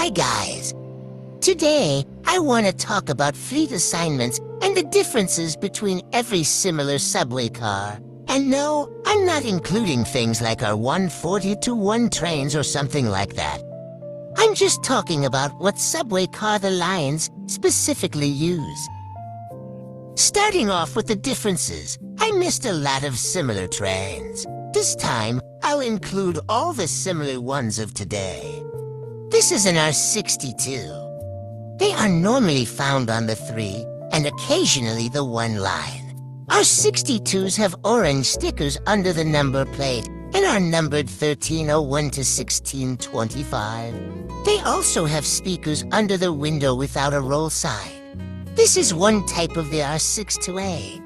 Hi guys! Today, I want to talk about fleet assignments and the differences between every similar subway car. And no, I'm not including things like R142 trains or something like that. I'm just talking about what subway car the Lions specifically use. Starting off with the differences, I missed a lot of similar trains. This time, I'll include all the similar ones of today. This is an R62. They are normally found on the 3 and occasionally the 1 line. R62s have orange stickers under the number plate and are numbered 1301 to 1625. They also have speakers under the window without a roll sign. This is one type of the R68A.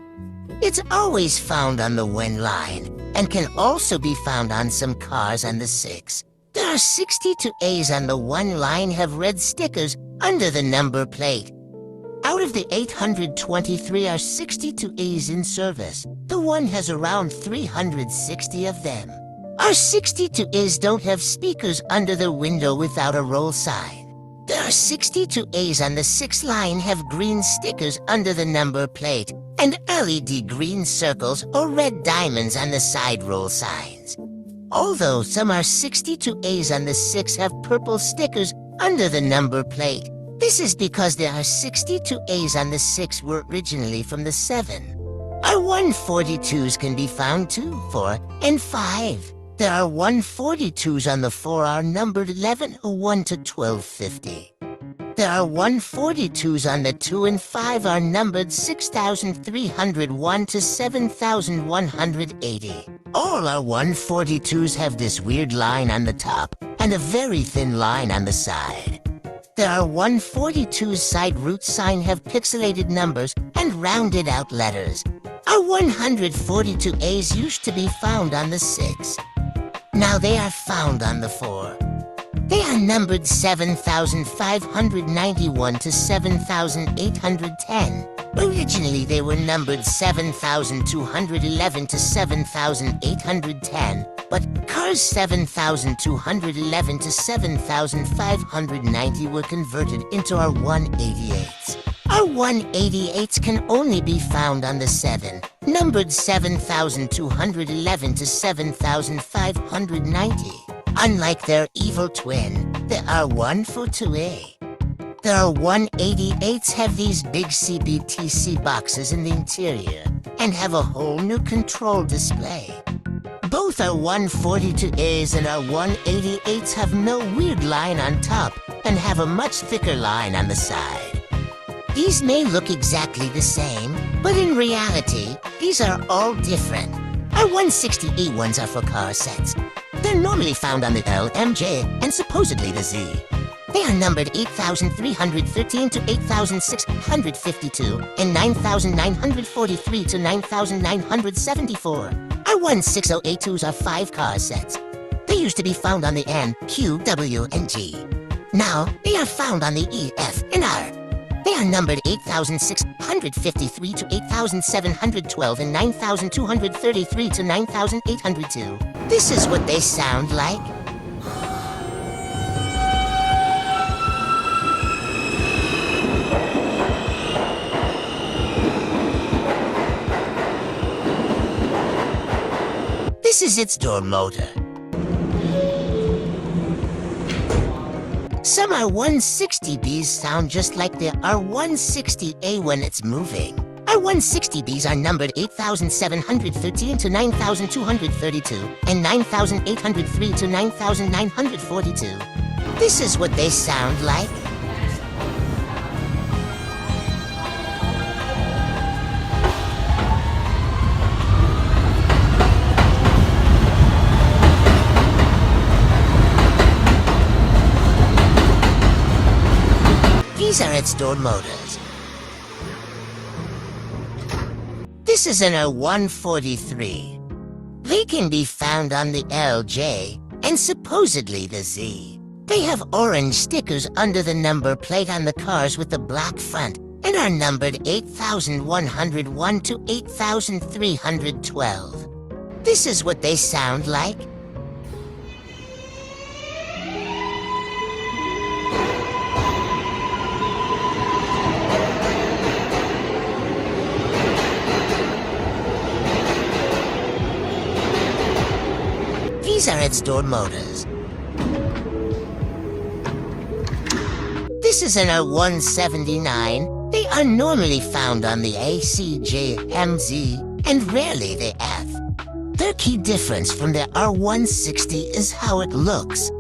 It's always found on the 1 line and can also be found on some cars on the 6. The R62As on the 1 line have red stickers under the number plate. Out of the 823 R62As in service, the 1 has around 360 of them. R62As don't have speakers under the window without a roll sign. The R62As on the 6 line have green stickers under the number plate and LED green circles or red diamonds on the side roll signs. Although some R62As on the 6 have purple stickers under the number plate, this is because the R62As on the 6 were originally from the 7. R142s can be found 2, 4, and 5. The R142s on the 4 are numbered 1101 to 1250. The R142s on the 2 and 5 are numbered 6301 to 7180. All R142s have this weird line on the top and a very thin line on the side. The R142's side route sign have pixelated numbers and rounded out letters. R142As used to be found on the 6. Now they are found on the 4. They are numbered 7591 to 7810. Originally, they were numbered 7211 to 7810, but cars 7211 to 7590 were converted into R188s. R188s can only be found on the 7, numbered 7211 to 7590. Unlike their evil twin, the R142A. The R188s have these big CBTC boxes in the interior and have a whole new control display. Both R142As and R188s have no weird line on top and have a much thicker line on the side. These may look exactly the same, but in reality, these are all different. R160 ones are for car sets. They're normally found on the L, M, J, and supposedly the Z. They are numbered 8,313 to 8,652 and 9,943 to 9,974. R160A2s are 5 car sets. They used to be found on the N, Q, W, and G. Now, they are found on the E, F, and R. They are numbered 8,653 to 8,712 and 9,233 to 9,802. This is what they sound like. This is its door motor. Some R160Bs sound just like the R160A when it's moving. R160Bs are numbered 8,713 to 9,232 and 9,803 to 9,942. This is what they sound like. These are its door motors. This is an R143. They can be found on the LJ and supposedly the Z. They have orange stickers under the number plate on the cars with the black front and are numbered 8,101 to 8,312. This is what they sound like. These are its door motors. This is an R179. They are normally found on the A, C, J, M, Z, and rarely the F. Their key difference from the R160 is how it looks.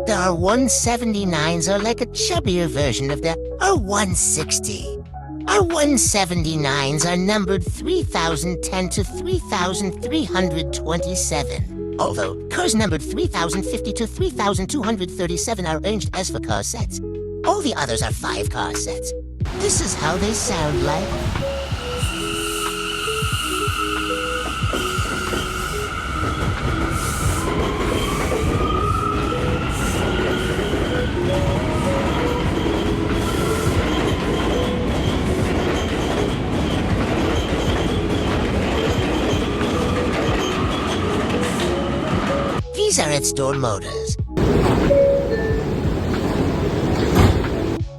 The R179s are like a chubbier version of the R160. R179s are numbered 3010 to 3327, although cars numbered 3050 to 3237 are arranged as for car sets. All the others are 5-car sets. This is how they sound like. These are its door motors.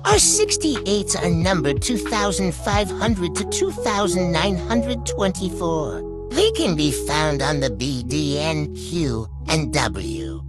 R68s are numbered 2500 to 2924. They can be found on the B, D, N, Q, and W.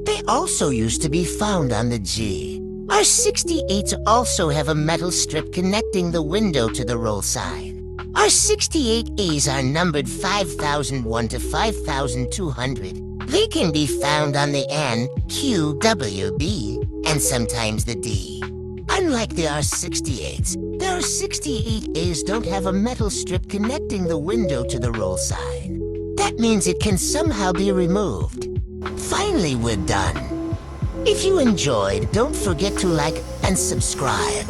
They also used to be found on the G. R68s also have a metal strip connecting the window to the roll sign. R68As are numbered 5001 to 5200. They can be found on the N, Q, W, B, and sometimes the D. Unlike the R68s, the R68As don't have a metal strip connecting the window to the roll sign. That means it can somehow be removed. Finally, we're done. If you enjoyed, don't forget to like and subscribe.